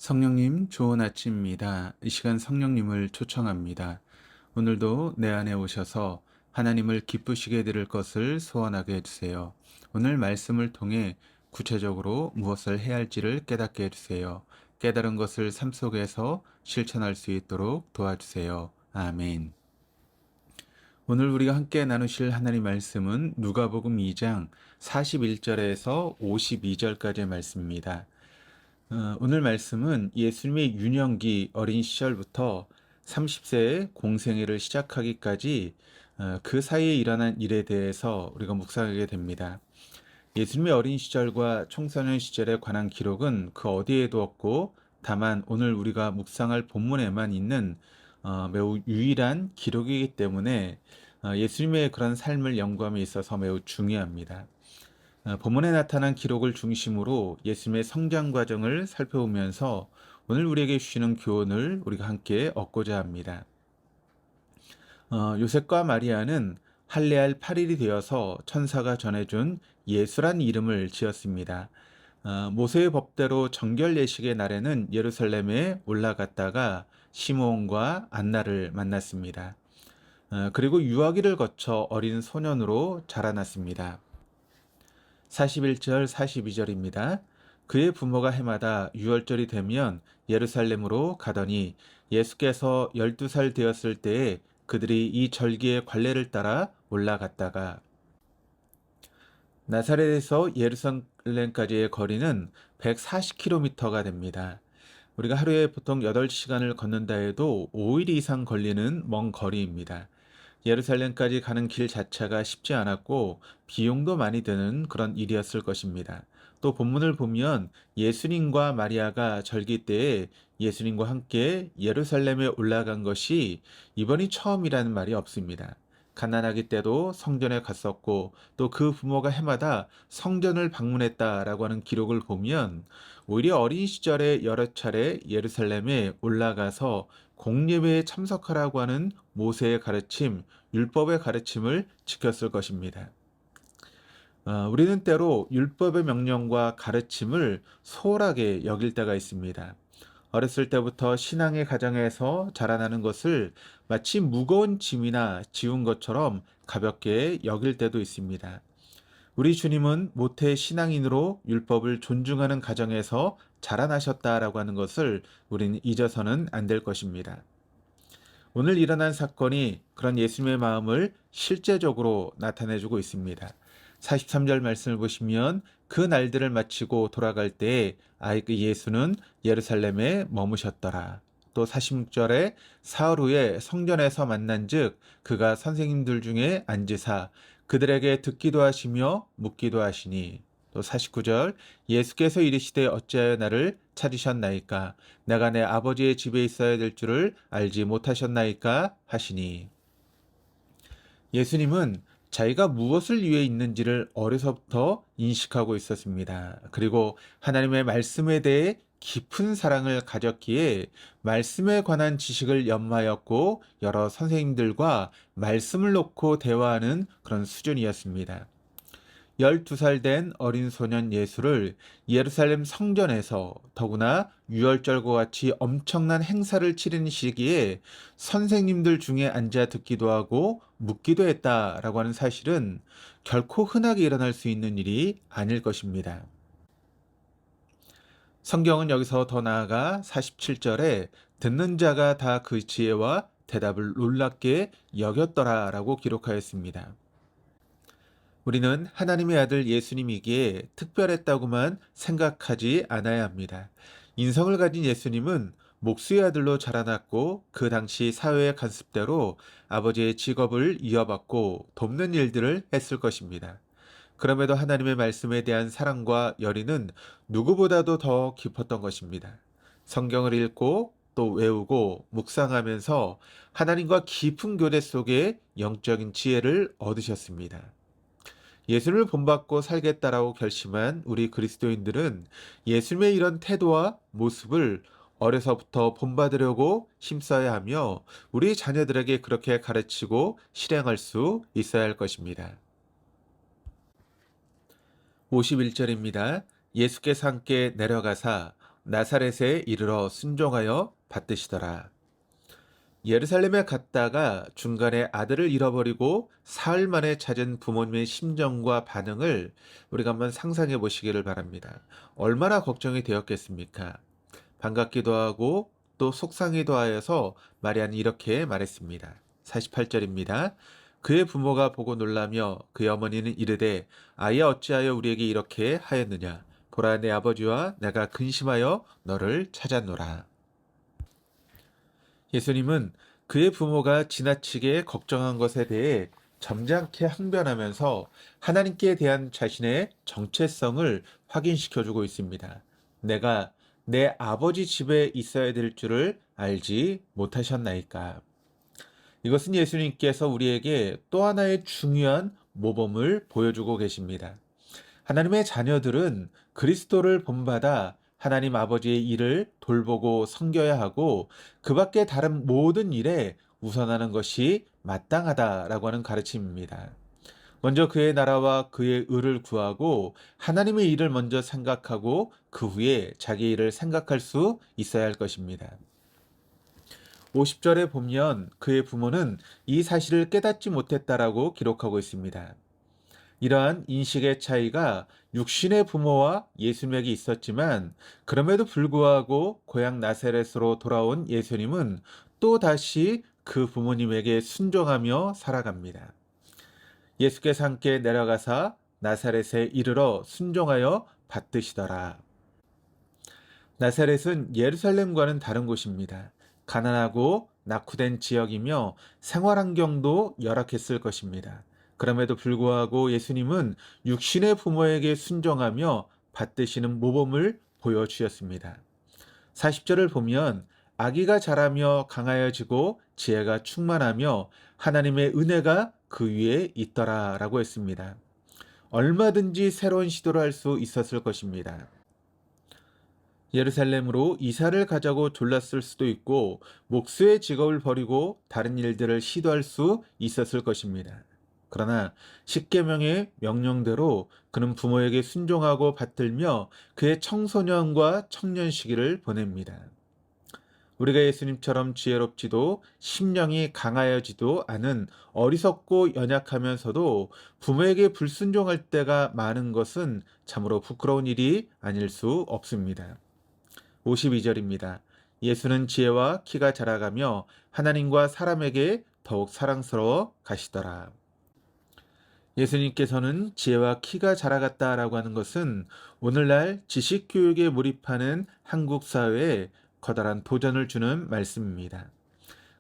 성령님, 좋은 아침입니다. 이 시간 성령님을 초청합니다. 오늘도 내 안에 오셔서 하나님을 기쁘시게 드릴 것을 소원하게 해주세요. 오늘 말씀을 통해 구체적으로 무엇을 해야 할지를 깨닫게 해주세요. 깨달은 것을 삶 속에서 실천할 수 있도록 도와주세요. 아멘. 오늘 우리가 함께 나누실 하나님 말씀은 누가복음 2장 41절에서 52절까지의 말씀입니다. 오늘 말씀은 예수님의 유년기 어린 시절부터 30세의 공생애를 시작하기까지 그 사이에 일어난 일에 대해서 우리가 묵상하게 됩니다. 예수님의 어린 시절과 청소년 시절에 관한 기록은 그 어디에도 없고 다만 오늘 우리가 묵상할 본문에만 있는 매우 유일한 기록이기 때문에 예수님의 그런 삶을 연구함에 있어서 매우 중요합니다. 본문에 나타난 기록을 중심으로 예수님의 성장 과정을 살펴보면서 오늘 우리에게 주시는 교훈을 우리가 함께 얻고자 합니다. 요셉과 마리아는 할례할 8일이 되어서 천사가 전해준 예수란 이름을 지었습니다. 모세의 법대로 정결 예식의 날에는 예루살렘에 올라갔다가 시므온과 안나를 만났습니다. 그리고 유아기를 거쳐 어린 소년으로 자라났습니다. 41절 42절입니다. 그의 부모가 해마다 유월절이 되면 예루살렘으로 가더니 예수께서 12살 되었을 때에 그들이 이 절기의 관례를 따라 올라갔다가 나사렛에서 예루살렘까지의 거리는 140km가 됩니다. 우리가 하루에 보통 8시간을 걷는다 해도 5일 이상 걸리는 먼 거리입니다. 예루살렘까지 가는 길 자체가 쉽지 않았고 비용도 많이 드는 그런 일이었을 것입니다. 또 본문을 보면 예수님과 마리아가 절기 때에 예수님과 함께 예루살렘에 올라간 것이 이번이 처음이라는 말이 없습니다. 가난하기 때도 성전에 갔었고 또 그 부모가 해마다 성전을 방문했다라고 하는 기록을 보면 오히려 어린 시절에 여러 차례 예루살렘에 올라가서 공예배에 참석하라고 하는 모세의 가르침, 율법의 가르침을 지켰을 것입니다. 우리는 때로 율법의 명령과 가르침을 소홀하게 여길 때가 있습니다. 어렸을 때부터 신앙의 가정에서 자라나는 것을 마치 무거운 짐이나 지운 것처럼 가볍게 여길 때도 있습니다. 우리 주님은 모태 신앙인으로 율법을 존중하는 가정에서 자라나셨다라고 하는 것을 우리는 잊어서는 안 될 것입니다. 오늘 일어난 사건이 그런 예수님의 마음을 실제적으로 나타내주고 있습니다. 43절 말씀을 보시면 그 날들을 마치고 돌아갈 때에 그 예수는 예루살렘에 머무셨더라. 또 46절에 사흘 후에 성전에서 만난즉 그가 선생님들 중에 앉으사 그들에게 듣기도 하시며 묻기도 하시니 또 49절 예수께서 이르시되 어찌하여 나를 찾으셨나이까 내가 내 아버지의 집에 있어야 될 줄을 알지 못하셨나이까 하시니 예수님은 자기가 무엇을 위해 있는지를 어려서부터 인식하고 있었습니다. 그리고 하나님의 말씀에 대해 깊은 사랑을 가졌기에 말씀에 관한 지식을 연마하였고 여러 선생님들과 말씀을 놓고 대화하는 그런 수준이었습니다. 12살 된 어린 소년 예수를 예루살렘 성전에서 더구나 유월절과 같이 엄청난 행사를 치르는 시기에 선생님들 중에 앉아 듣기도 하고 묻기도 했다라고 하는 사실은 결코 흔하게 일어날 수 있는 일이 아닐 것입니다. 성경은 여기서 더 나아가 47절에 듣는 자가 다 그 지혜와 대답을 놀랍게 여겼더라라고 기록하였습니다. 우리는 하나님의 아들 예수님이기에 특별했다고만 생각하지 않아야 합니다. 인성을 가진 예수님은 목수의 아들로 자라났고 그 당시 사회의 관습대로 아버지의 직업을 이어받고 돕는 일들을 했을 것입니다. 그럼에도 하나님의 말씀에 대한 사랑과 열의는 누구보다도 더 깊었던 것입니다. 성경을 읽고 또 외우고 묵상하면서 하나님과 깊은 교제 속에 영적인 지혜를 얻으셨습니다. 예수를 본받고 살겠다라고 결심한 우리 그리스도인들은 예수님의 이런 태도와 모습을 어려서부터 본받으려고 힘써야 하며 우리 자녀들에게 그렇게 가르치고 실행할 수 있어야 할 것입니다. 51절입니다. 예수께서 함께 내려가사 나사렛에 이르러 순종하여 받드시더라. 예루살렘에 갔다가 중간에 아들을 잃어버리고 사흘 만에 찾은 부모님의 심정과 반응을 우리가 한번 상상해 보시기를 바랍니다. 얼마나 걱정이 되었겠습니까? 반갑기도 하고 또 속상하기도 하여서 마리아는 이렇게 말했습니다. 48절입니다. 그의 부모가 보고 놀라며 그의 어머니는 이르되 아이야 어찌하여 우리에게 이렇게 하였느냐? 보라 내 아버지와 내가 근심하여 너를 찾았노라. 예수님은 그의 부모가 지나치게 걱정한 것에 대해 점잖게 항변하면서 하나님께 대한 자신의 정체성을 확인시켜주고 있습니다. 내가 내 아버지 집에 있어야 될 줄을 알지 못하셨나이까. 이것은 예수님께서 우리에게 또 하나의 중요한 모범을 보여주고 계십니다. 하나님의 자녀들은 그리스도를 본받아 하나님 아버지의 일을 돌보고 섬겨야 하고 그 밖에 다른 모든 일에 우선하는 것이 마땅하다라고 하는 가르침입니다. 먼저 그의 나라와 그의 의를 구하고 하나님의 일을 먼저 생각하고 그 후에 자기 일을 생각할 수 있어야 할 것입니다. 50절에 보면 그의 부모는 이 사실을 깨닫지 못했다라고 기록하고 있습니다. 이러한 인식의 차이가 육신의 부모와 예수님에게 있었지만 그럼에도 불구하고 고향 나사렛으로 돌아온 예수님은 또 다시 그 부모님에게 순종하며 살아갑니다. 예수께서 함께 내려가사 나사렛에 이르러 순종하여 받드시더라. 나사렛은 예루살렘과는 다른 곳입니다. 가난하고 낙후된 지역이며 생활 환경도 열악했을 것입니다. 그럼에도 불구하고 예수님은 육신의 부모에게 순종하며 받드시는 모범을 보여주셨습니다. 40절을 보면 아기가 자라며 강하여지고 지혜가 충만하며 하나님의 은혜가 그 위에 있더라 라고 했습니다. 얼마든지 새로운 시도를 할 수 있었을 것입니다. 예루살렘으로 이사를 가자고 졸랐을 수도 있고 목수의 직업을 버리고 다른 일들을 시도할 수 있었을 것입니다. 그러나 십계명의 명령대로 그는 부모에게 순종하고 받들며 그의 청소년과 청년 시기를 보냅니다. 우리가 예수님처럼 지혜롭지도 심령이 강하여지도 않은 어리석고 연약하면서도 부모에게 불순종할 때가 많은 것은 참으로 부끄러운 일이 아닐 수 없습니다. 52절입니다. 예수는 지혜와 키가 자라가며 하나님과 사람에게 더욱 사랑스러워 가시더라. 예수님께서는 지혜와 키가 자라갔다라고 하는 것은 오늘날 지식교육에 몰입하는 한국 사회에 커다란 도전을 주는 말씀입니다.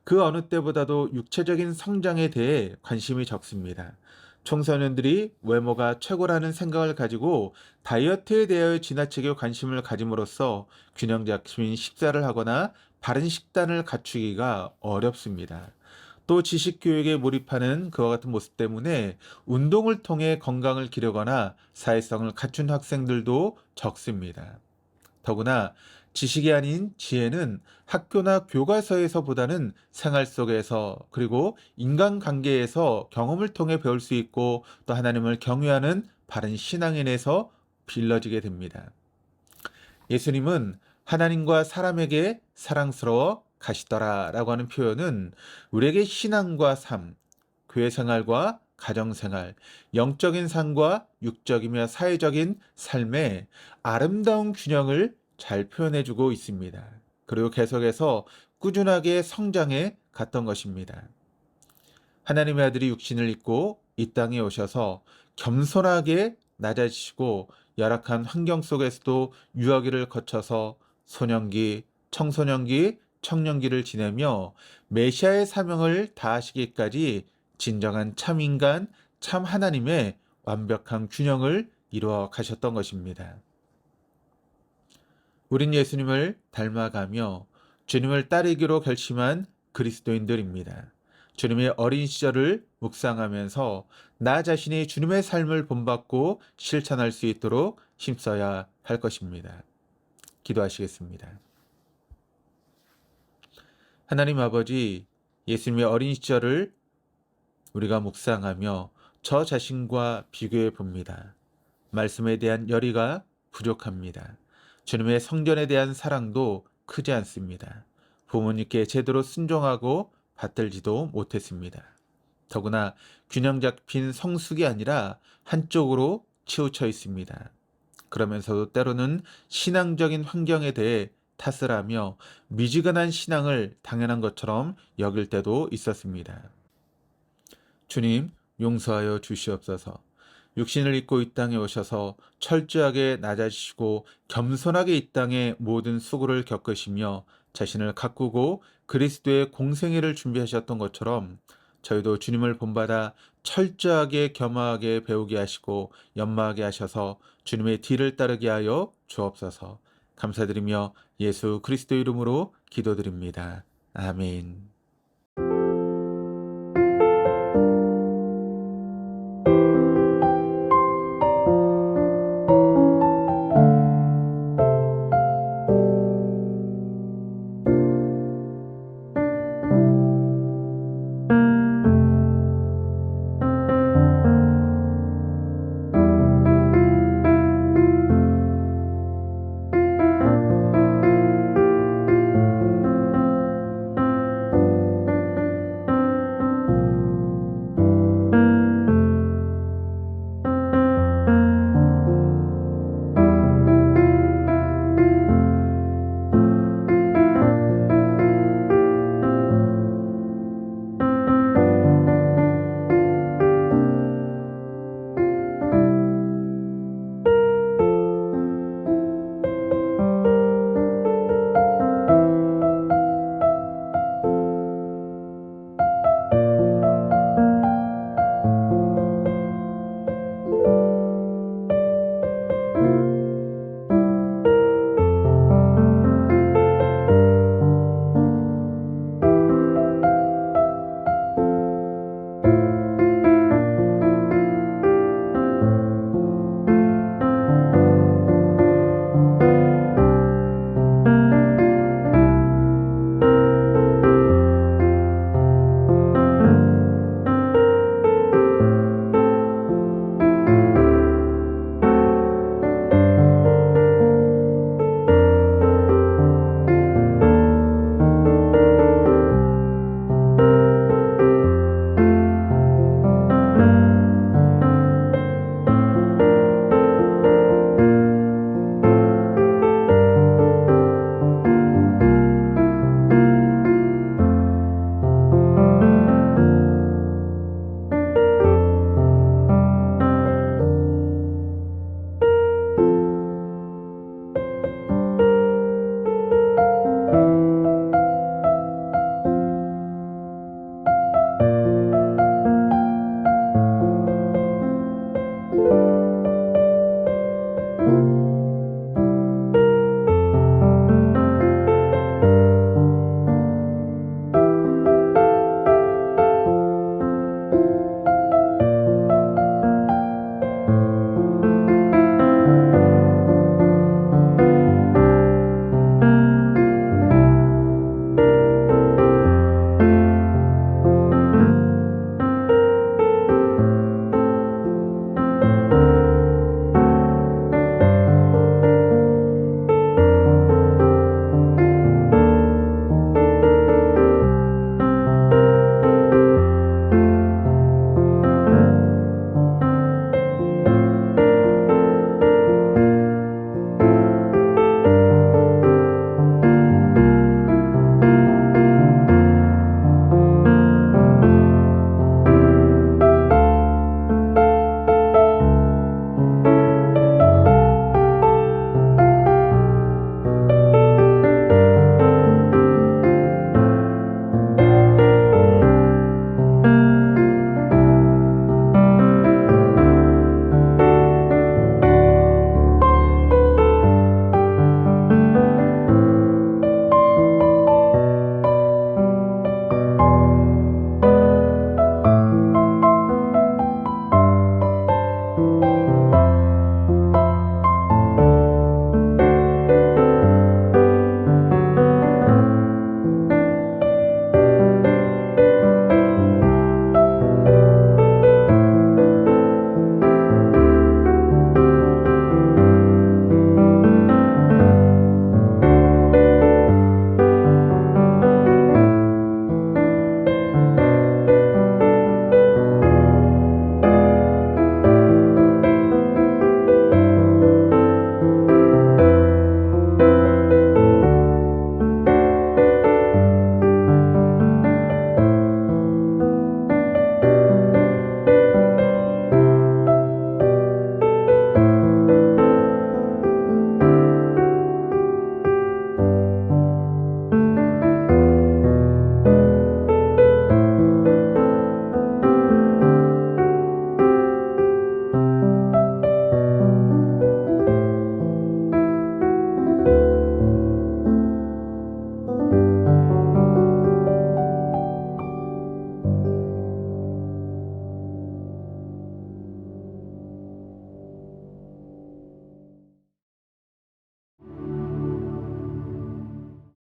그 어느 때보다도 육체적인 성장에 대해 관심이 적습니다. 청소년들이 외모가 최고라는 생각을 가지고 다이어트에 대하여 지나치게 관심을 가짐으로써 균형 잡힌 식사를 하거나 바른 식단을 갖추기가 어렵습니다. 또 지식교육에 몰입하는 그와 같은 모습 때문에 운동을 통해 건강을 기르거나 사회성을 갖춘 학생들도 적습니다. 더구나 지식이 아닌 지혜는 학교나 교과서에서보다는 생활 속에서 그리고 인간관계에서 경험을 통해 배울 수 있고 또 하나님을 경외하는 바른 신앙인에서 길러지게 됩니다. 예수님은 하나님과 사람에게 사랑스러워 가시더라 라고 하는 표현은 우리에게 신앙과 삶, 교회 생활과 가정생활, 영적인 삶과 육적이며 사회적인 삶의 아름다운 균형을 잘 표현해주고 있습니다. 그리고 계속해서 꾸준하게 성장해 갔던 것입니다. 하나님의 아들이 육신을 입고 이 땅에 오셔서 겸손하게 낮아지시고 열악한 환경 속에서도 유아기를 거쳐서 소년기, 청소년기, 청년기를 지내며 메시아의 사명을 다하시기까지 진정한 참 인간, 참 하나님의 완벽한 균형을 이루어 가셨던 것입니다. 우린 예수님을 닮아가며 주님을 따르기로 결심한 그리스도인들입니다. 주님의 어린 시절을 묵상하면서 나 자신이 주님의 삶을 본받고 실천할 수 있도록 힘써야 할 것입니다. 기도하시겠습니다. 하나님 아버지, 예수님의 어린 시절을 우리가 묵상하며 저 자신과 비교해 봅니다. 말씀에 대한 열의가 부족합니다. 주님의 성전에 대한 사랑도 크지 않습니다. 부모님께 제대로 순종하고 받들지도 못했습니다. 더구나 균형 잡힌 성숙이 아니라 한쪽으로 치우쳐 있습니다. 그러면서도 때로는 신앙적인 환경에 대해 탓을 하며 미지근한 신앙을 당연한 것처럼 여길 때도 있었습니다. 주님, 용서하여 주시옵소서. 육신을 입고 이 땅에 오셔서 철저하게 낮아지시고 겸손하게 이 땅의 모든 수고를 겪으시며 자신을 가꾸고 그리스도의 공생애를 준비하셨던 것처럼 저희도 주님을 본받아 철저하게 겸허하게 배우게 하시고 연마하게 하셔서 주님의 뒤를 따르게 하여 주옵소서. 감사드리며 예수 그리스도 이름으로 기도드립니다. 아멘.